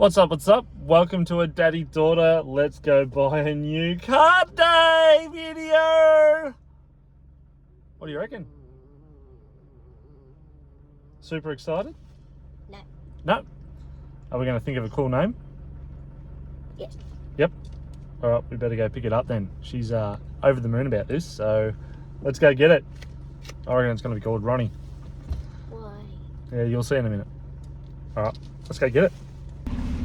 What's up, what's up? Welcome to a daddy-daughter let's go buy a new car day video! What do you reckon? Super excited? No. No? Are we going to think of a cool name? Yes. Yep. Alright, we better go pick it up then. She's over the moon about this, so let's go get it. I reckon it's going to be called Ronnie. Why? Yeah, you'll see in a minute. Alright, let's go get it.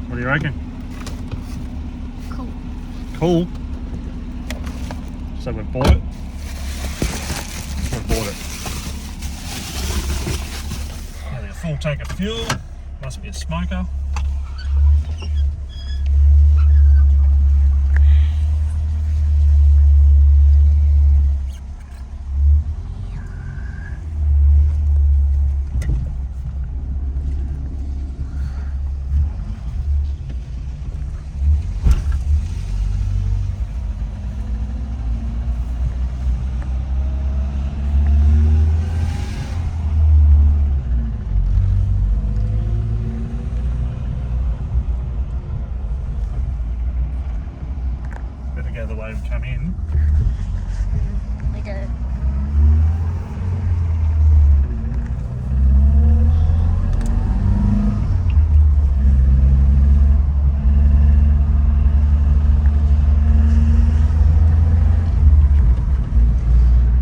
What do you reckon? Cool. Cool. So we've bought it. We've bought it. Nearly a full tank of fuel. Must be a smoker. The way we come in. We do.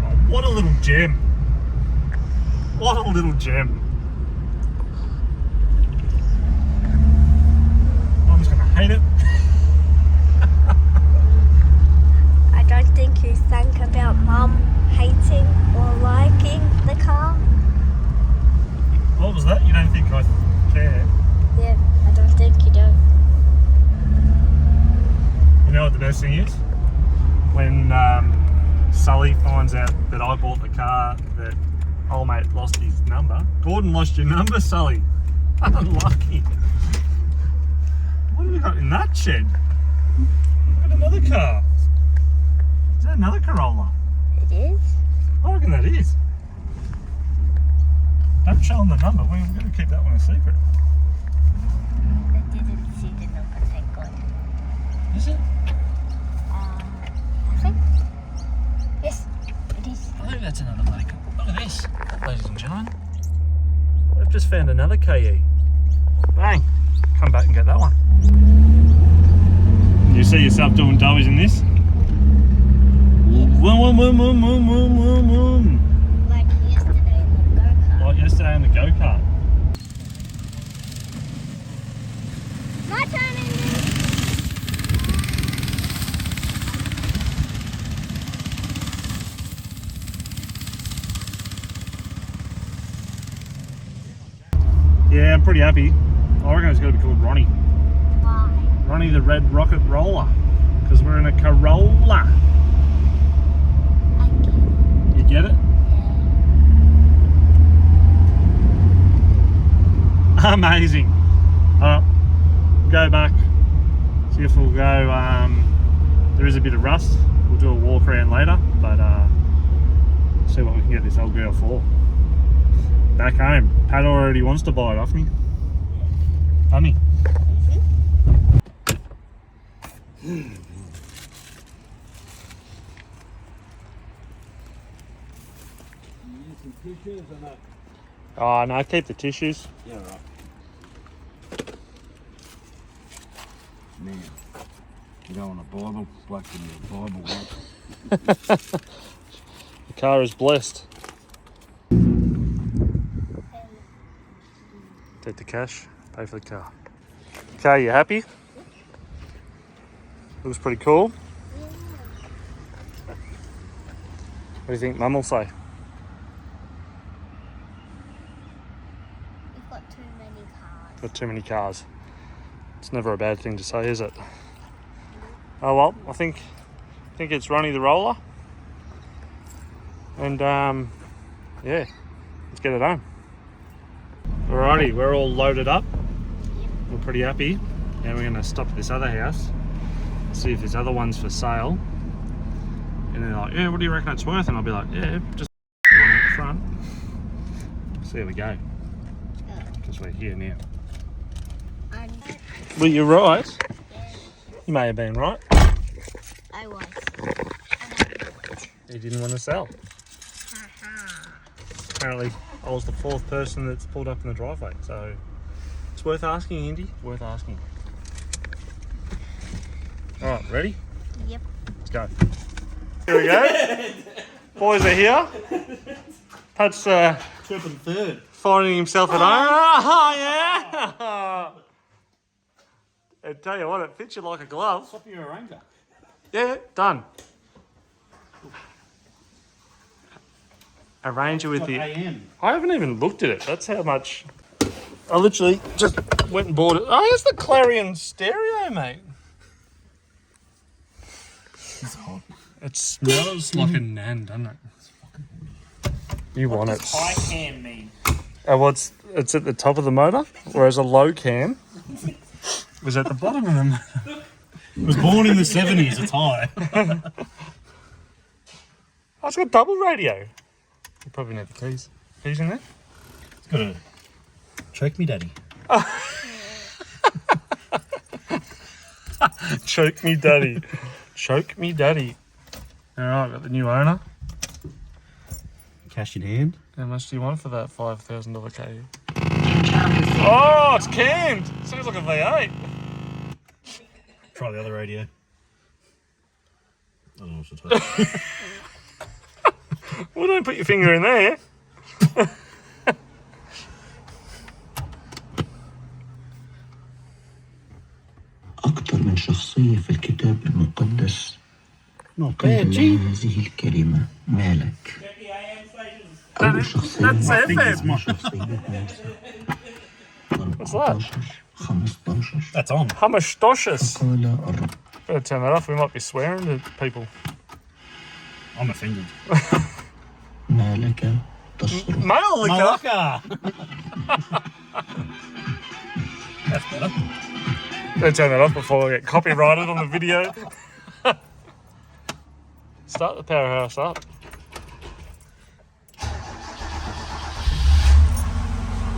Oh, what a little gem. What a little gem. Mom's gonna hate it. I don't think you think about Mum hating or liking the car. What was that? You don't think I care? Yeah, I don't think you do. You know what the best thing is? When Sully finds out that I bought the car that old mate lost his number. Gordon lost your number, Sully. Unlucky. What have we got in that shed? We've got another car. Is that another Corolla? It is? I reckon that is. Don't show them the number. We're going to keep that one a secret. I didn't see the number, thank God. Is it? I think. Yes, it is. I think that's another bloody car. Look at this, ladies and gentlemen. We've just found another KE. Bang! Come back and get that one. You see yourself doing doughies in this? Vroom, vroom, vroom, vroom, vroom, vroom, vroom. Like yesterday in the go-kart. Like yesterday in the go-kart. My turn, Indy. Yeah, I'm pretty happy. I reckon it's got to be called Ronnie. Why? Ronnie the Red Rocket Roller. Because we're in a Corolla. I get it. You get it? Yeah. Amazing. Alright, go back. See if we'll go, there is a bit of rust. We'll do a walk around later, but see what we can get this old girl for. Back home. Pat already wants to buy it off me. Honey. Tissues or not? Oh no, keep the tissues. Yeah, right. Man, you don't want a Bible, like in your Bible, right? The car is blessed. Take the cash, pay for the car. Okay, you happy? Looks pretty cool. What do you think Mum will say? We've got too many cars. Got too many cars. It's never a bad thing to say, is it? Oh well, I think it's Ronnie the Roller. And yeah, let's get it home. Alrighty, we're all loaded up. We're pretty happy. Now we're going to stop at this other house, see if this other one's for sale. And they're like, yeah, what do you reckon it's worth? And I'll be like, yeah, just one at the front. So there we go. Because we're here now. Well, you're right. You may have been right. I was. He didn't want to sell. Apparently, I was the fourth person that's pulled up in the driveway, so it's worth asking, Indy. Worth asking. All right, ready? Yep. Let's go. Here we go. Boys are here. Pat's Tripping third. finding himself at home. Oh, yeah. I tell you what, it fits you like a glove. Top of your Ranger. Yeah, done. Arranger with the... AM. I haven't even looked at it. That's how much... I literally just went and bought it. Oh, it's the Clarion stereo, mate. It's hot. It smells like a nan, doesn't it? You want it. High cam mean. Well, it's at the top of the motor, whereas a low cam was at the bottom of the motor. It was born in the 70s. It's high. Oh, it's got double radio. You probably need the keys. Keys in there? It's got a choke me daddy. Choke me daddy. Choke me daddy. Alright, got the new owner. Cash in hand. How much do you want for that $5,000 K? Oh, it's cammed. Sounds like a V8. Try the other radio. I don't know what to tell you. Well, don't put your finger in there. أكثر من شخصية في الكتاب المقدس Not قيل bad, G. لها هذه الكلمة مالك. أول شخصية That's FM. شخصية What's that? 15 That's on. Hummerstoshes. قال الرب Better turn that off. We might be swearing to people. I'm offended. مالك تصرخ Male liquor. Malacca! That's better. Better turn that off before I get copyrighted on the video. Start the powerhouse up.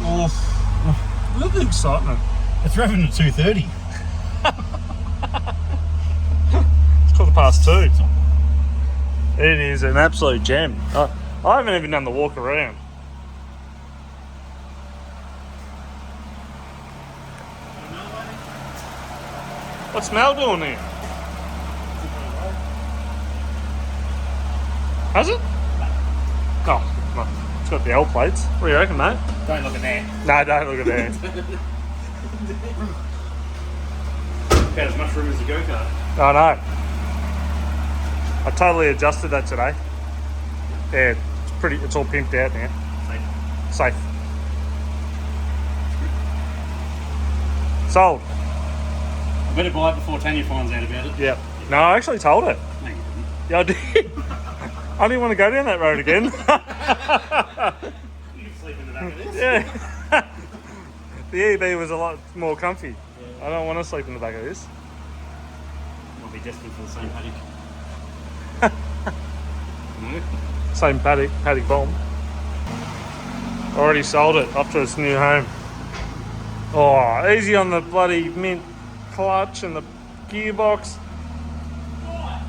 Oh, look at the excitement. It's revving at 2:30. It's 2:15. It is an absolute gem. I haven't even done the walk around. What's Mel doing here? Has it? Oh, well, it's got the L plates. What do you reckon, mate? Don't look at that. No, don't look at that. About as much room as a go-kart. I know. I totally adjusted that today. Yeah, it's all pimped out now. Safe. Sold. I better buy it before Tanya finds out about it. Yep. No, I actually told her. No, you didn't. Yeah, I did. I didn't want to go down that road again. You can sleep in the back of this. Yeah. The EB was a lot more comfy. I don't want to sleep in the back of this. Might be destined for the same paddock. Same paddock bomb. Already sold it, off to its new home. Oh, easy on the bloody mint clutch and the gearbox. I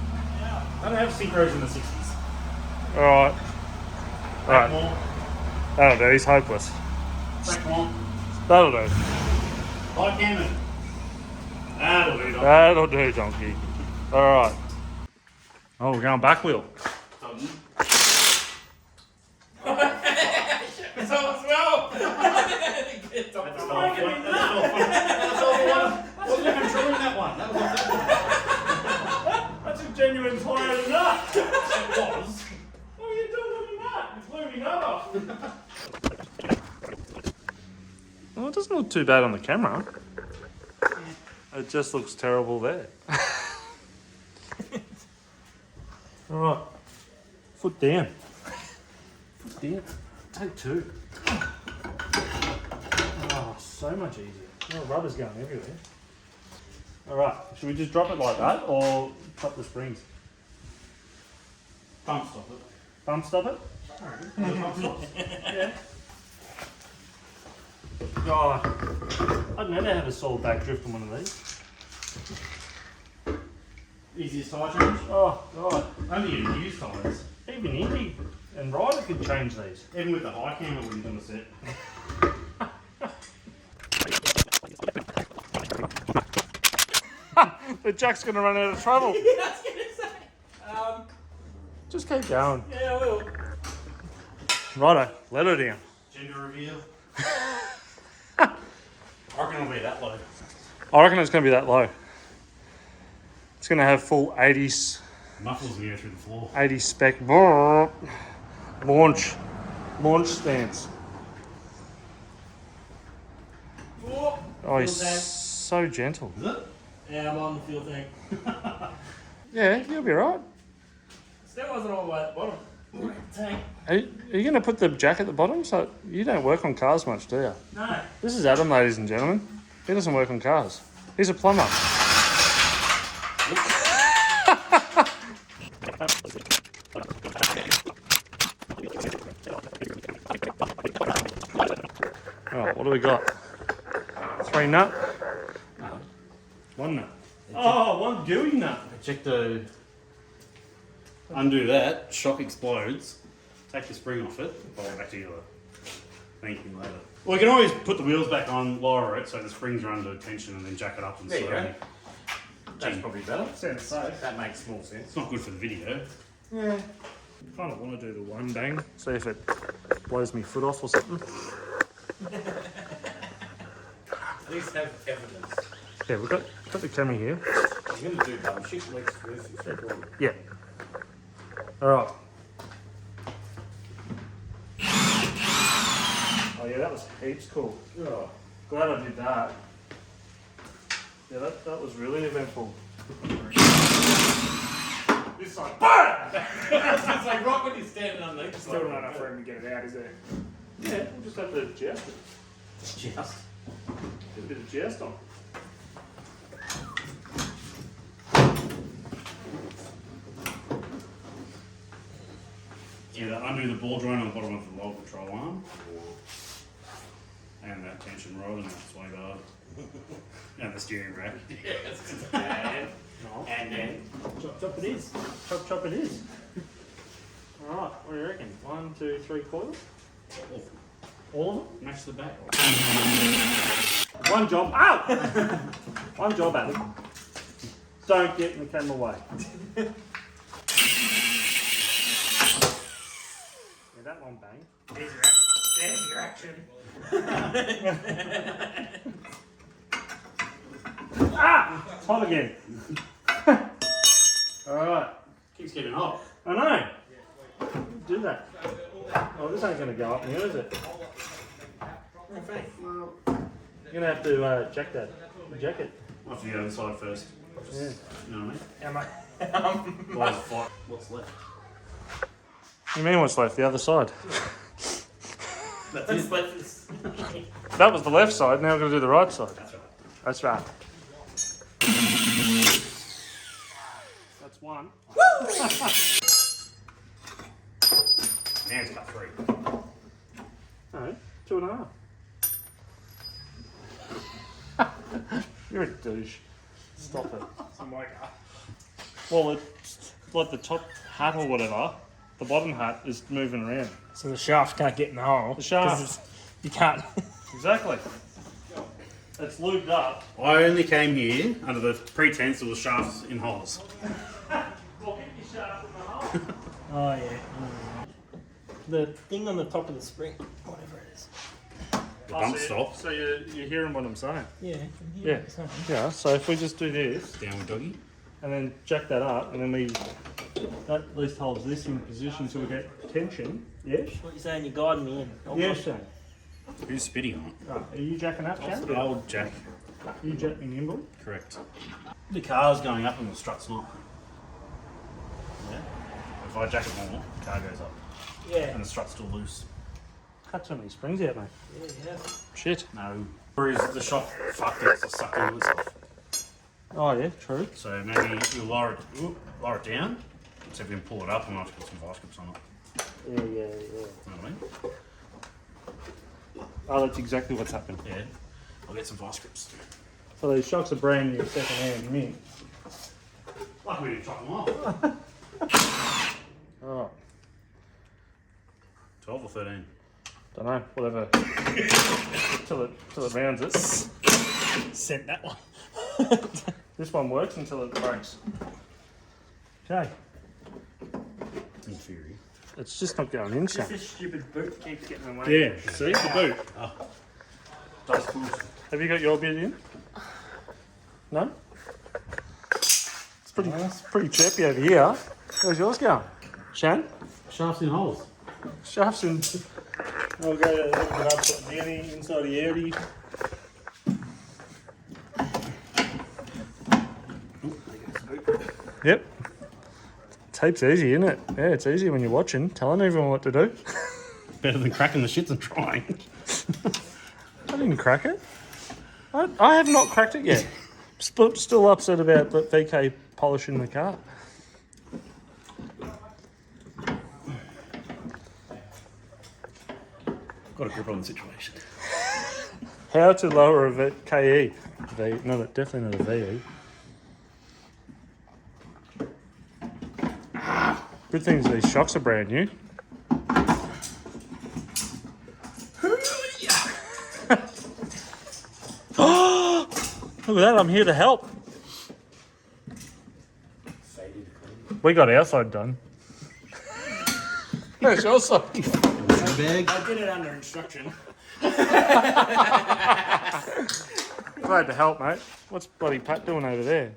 don't have synchros in the 60s. Alright. Right. More. That'll do, he's hopeless. Back more. That'll do. High cannon. That'll do, Doc. That'll do, donkey. Alright. Oh, we're going back wheel. It's all as well. Wasn't even true in that one. That was That's a genuine Toyota nut. it was. What are you doing with your nut? It's moving over. Well, it doesn't look too bad on the camera. It just looks terrible there. Alright. Foot down. Foot down. Take two. Oh, so much easier. Oh, rubber's going everywhere. Alright, should we just drop it like that or pop the springs? Bump stop it. Bump stop it? Bump stop. Yeah. God. I'd never have a solid back drift on one of these. Easiest tire change? Oh, God. Only in used tyres. Even Indy and Ryder could change these. Even with the high cam, it wouldn't come a set. But Jack's going to run out of trouble. Yeah, I was going to say. Just keep going. Yeah, I will. Righto, let her down. Gender reveal. I reckon it'll be that low. I reckon it's going to be that low. It's going to have full 80s, Muffles will go through the floor. 80 spec. Launch stance. Oh, he's so gentle. Is it? Yeah, I'm on the fuel tank. Yeah, you'll be right. Still wasn't all the way at the bottom. Tank. Are you going to put the jack at the bottom? So you don't work on cars much, do you? No. This is Adam, ladies and gentlemen. He doesn't work on cars. He's a plumber. Oh, what do we got? 3 nut? One nut. Oh, one gooey nut. Check the... Undo that, shock explodes, take the spring off it, pull it back together. Thank you later. Well, you can always put the wheels back on, lower it so the springs are under tension and then jack it up and There you slowly. go. That's probably better. Sounds safe. That makes more sense. It's not good for the video. Yeah. Kind of want to do the one bang, see if it blows me foot off or something. At least have evidence. Yeah, we've got the camera here. I'm going to do dumb shit like this. Yeah. All right. Oh yeah, that was heaps cool. Oh, glad I did that. Yeah, that was really eventful. This side, BAM! It's like right when he's standing underneath. Still not enough room to get it out, is there? Yeah, we'll just have to joust it. Just. Get a bit of joust on. Either undo the ball joint on the bottom of the roll control arm, and that tension rod and that sway bar, and the steering rack. And then chop it is. Chop it is. Alright, what do you reckon? 1, 2, 3 coils? All of them? Match the back. One job. Ow! One job, Adam. Don't get in the camera way. Yeah, that one bang. There's your action. Ah! It's hot again. Alright. Keeps getting hot. I know. Do that. Oh, this ain't going to go up now, is it? You're going to have to jack it. I'll have to go the other side first. Yeah. You know what Am I? I mean? Otherwise, fight. What's left? You mean what's left? The other side. That's it. That was the left side, now we're going to do the right side. That's right. That's right. That's one. Now it's cut 3. No, 2.5. You're a douche. Stop it. Well, it's like the top hat or whatever, the bottom hat is moving around. So the shaft can't get in the hole. The shaft. You can't. Exactly. It's lubed up. I only came here under the pretense of the shafts in holes. Well, get your shaft in the hole. Oh yeah. The thing on the top of the spring, whatever it is. The bump so stop. So you're hearing what I'm saying? Yeah. Yeah. Yeah, so if we just do this, Downward doggy. and then jack that up, and then that at least holds this in position so we get tension. Yes? What you saying? You're guiding me in. Yes, sir. Who's spitting on it? Right, are you jacking up, Cam? Old Jack. You jacking nimble? Correct. The car's going up and the strut's not. Yeah. If I jack it more, the car goes up. Yeah. And the strut's still loose. Cut so many springs out, mate. Yeah. Shit. No. Or is the shock fucked it, it's sucked into itself. Oh yeah, true. So maybe we'll lower it down. So if we can pull it up and I'll have to put some vice grips on it. Yeah. You know what I mean? Oh, that's exactly what's happened. Yeah. I'll get some vice grips. So these shocks are brand new, second hand mint. Like we didn't chop them off. Oh, 12 or 13. don't know, whatever. till it rounds it. Sent that one. This one works until it breaks. Okay. In theory. It's just not going in, Shane. This stupid boot keeps getting away. Yeah, see the boot. Have you got your bit in? No? It's pretty chirpy over here. Where's yours going? Shane? Shafts in holes. Shafts in. I'll go to look it up at the outie, inside the outie. Yep. Tape's easy, isn't it? Yeah, it's easy when you're watching, telling everyone what to do. Better than cracking the shits and trying. I didn't crack it. I have not cracked it yet. Still upset about VK polishing the car. Got a grip on the situation. How to lower a KE? No, definitely not a VE. Good thing these shocks are brand new. Look at that, I'm here to help. We got our side done. Where's your side? Bag. I did it under instruction. Glad to help, mate. What's bloody Pat doing over there?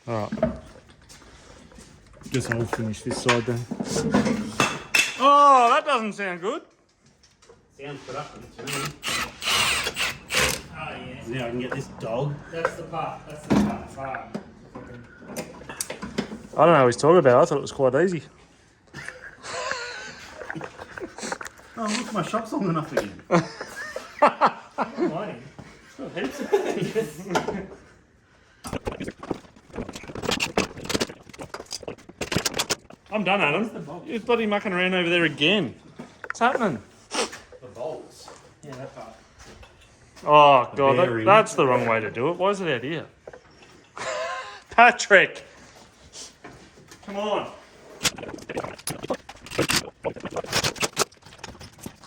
Alright. Guess I'll finish this side then. Oh, that doesn't sound good. Sounds productive to me. Oh yeah. Now I can get this dog. That's the part. That's the part. I don't know what he's talking about. I thought it was quite easy. Oh, look, my shop's long enough again. Mining. I'm done, Adam. You're bloody mucking around over there again. What's happening? The bolts. Yeah, that part. Oh, God, bearing. that's the wrong way to do it. Why is it out here? Patrick! Come on.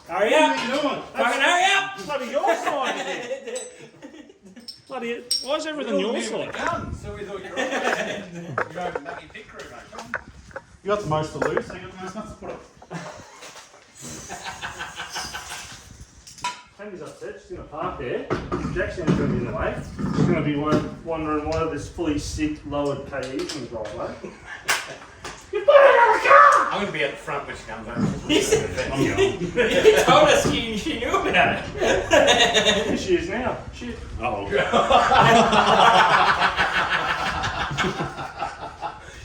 Hurry up! What are you doing? Fucking hurry up! Bloody your side again. Bloody, why is everything your side? So we thought you were all you're over lucky pit crew, mate. You got the most to lose, so you got the most nuts to put up. Candy's upset. She's going to park there. Jackson's going to be in the way. She's going to be wondering why this fully sick, lowered KE's in the driveway. You put it out of the car! I'm going to be at the front when she comes home. I'm going. You told us she knew about it. Here she is now. Shit. Oh.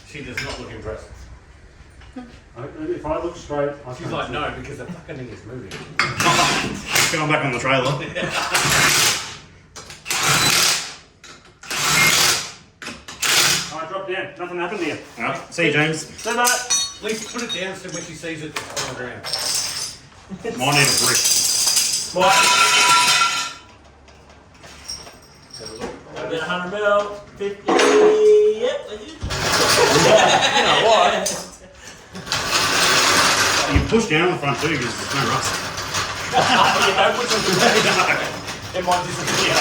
She does not look impressed. If I look straight, I She's like, no, because the fucking thing is moving. Going back on the trailer. Alright, drop down. Nothing happened here. Alright, see you, James. Say that. At least put it down so when she sees it, it's on the ground. Might need a brick. About 100 mil, 50. Yep, I did. You know what? You can push down on the front too because there's no rust. Yeah, put some it might disappear.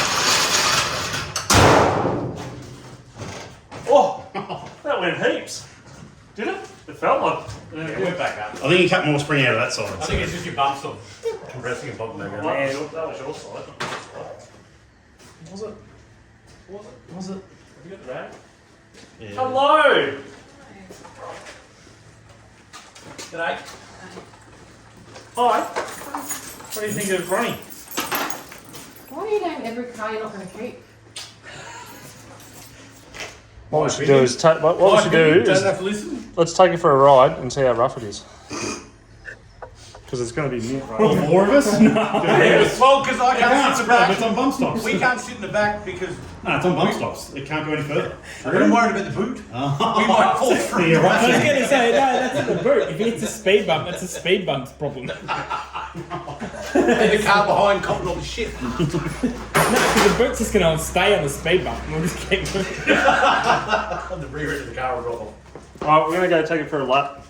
Oh, that went heaps. Did it? It felt like. Yeah, we're back up. I think you cut more spring out of that side. I think it's just your bumps of compressing and popping back That out. was your side. Was it? Was it? Have you got the bag? Yeah. Hello! G'day. Hi. What do you think of Ronnie? Why are you doing every car you're not going to keep? What we should do is what we should do Don't is have to listen. let's take it for a ride and see how rough it is. Because it's going to be mint, All right? four of us? No. Well, because I can't sit in the back. It's on bump stops. We can't sit in the back because No, it's on bump stops. It can't go any further. I'm worried about the boot. We might fall through. You're I was right. going to say, no, that's in the boot. If he hits a speed bump, that's a speed bump's problem. And the car behind copping all the shit. No, because the boot's just going to stay on the speed bump and we'll just keep moving. On the rear end of the car will drop off. Alright, we're going to go take it for a lap.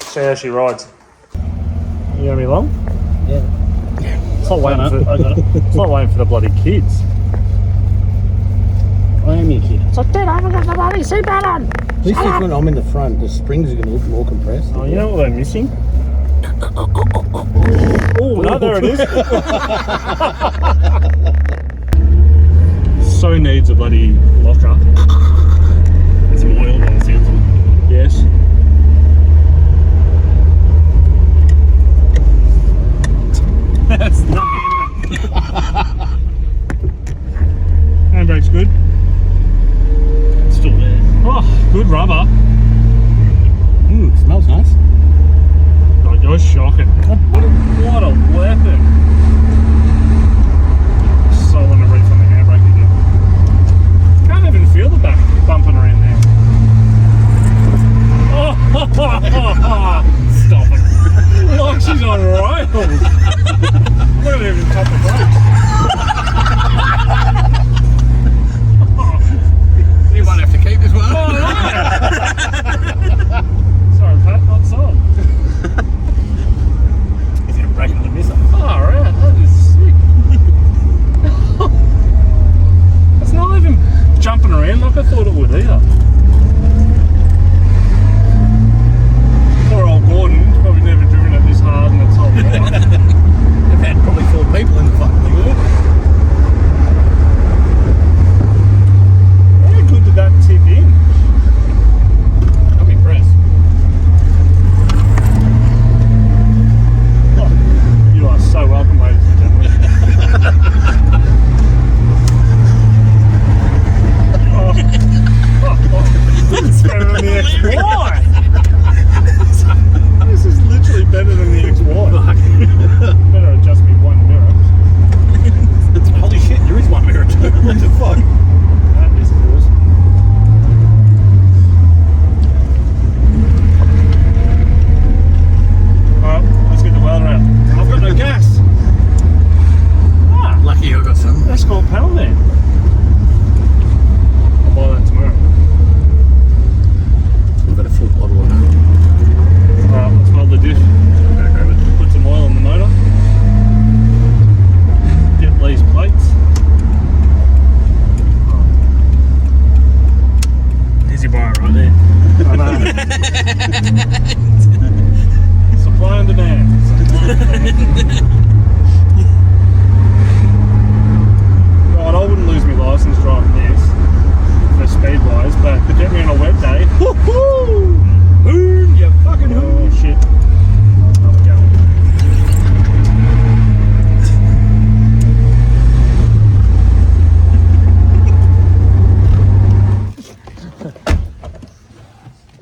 See how she rides. You gonna be long? Yeah. It's not waiting for. It's not waiting for the bloody kids. I am your kid. It's like, Dad, I haven't got the bloody seatbelt on. At least when I'm in the front, the springs are going to look more compressed. Oh, you know what they're missing? Oh no, there it is. So needs a bloody locker. It's some oil by the sounds of it. Yes. That's not handbrake's good. It's still there. Oh, good rubber. Smells nice. Oh, you're shocking. What a weapon. So want to reach on the handbrake again. Can't even feel the back bumping around there. Oh, stop it. Like she's on rails. Look at her even top the brakes. You might have to keep this one. Sorry, Pat, not sold. He's going to break another miss up. Oh, right, that is sick. It's not even jumping around like I thought it would either. Poor old Gordon, probably never driven it this hard in its whole life. They've had probably 4 people in the fucking thing. How good did that tip in? I'm impressed. Oh, you are so welcome, ladies and gentlemen. It's better than the XY. This is literally better than the XY. Better adjust me one mirror. Holy shit, there is one mirror too. What the fuck? That is cool. Alright, let's get the welder out. I've got no gas. Ah, Lucky I got some. that's called panel there. I'll buy that tomorrow. We've got a full bottle of that. Alright, let's weld the diff. Put some oil in the motor. Get these plates. Easy buy it right there. I know. Supply and demand. Right, I wouldn't lose my licence driving this for speed wise, but to get me on a wet day, Boom! You fucking oh shit. I'm going.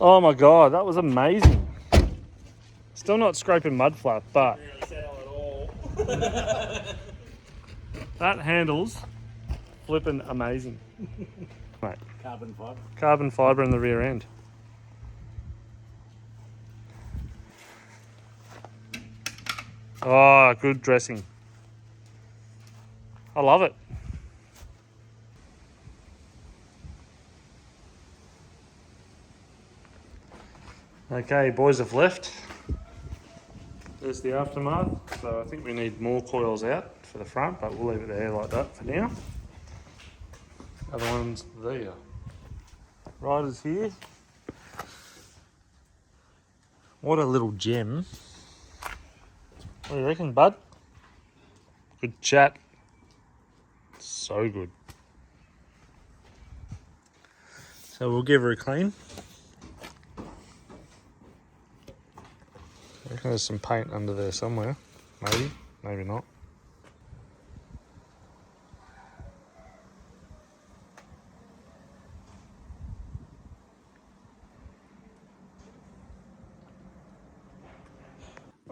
Oh my god, that was amazing. Still not scraping mud flap, but that handles flipping amazing. Mate, Carbon fibre. carbon fibre in the rear end. Oh, good dressing. I love it. Okay, boys have left. There's the aftermath. So I think we need more coils out for the front, but we'll leave it there like that for now. Other one's there. Riders here. What a little gem. What do you reckon, bud? Good chat. So good. So we'll give her a clean. I reckon there's some paint under there somewhere. Maybe, maybe not.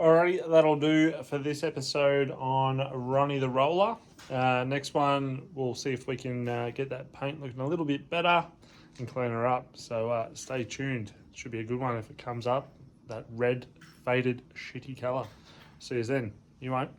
Alrighty, that'll do for this episode on Ronnie the Roller. Next one, we'll see if we can get that paint looking a little bit better and clean her up. So stay tuned. Should be a good one if it comes up. That red, faded, shitty colour. See you then. You won't.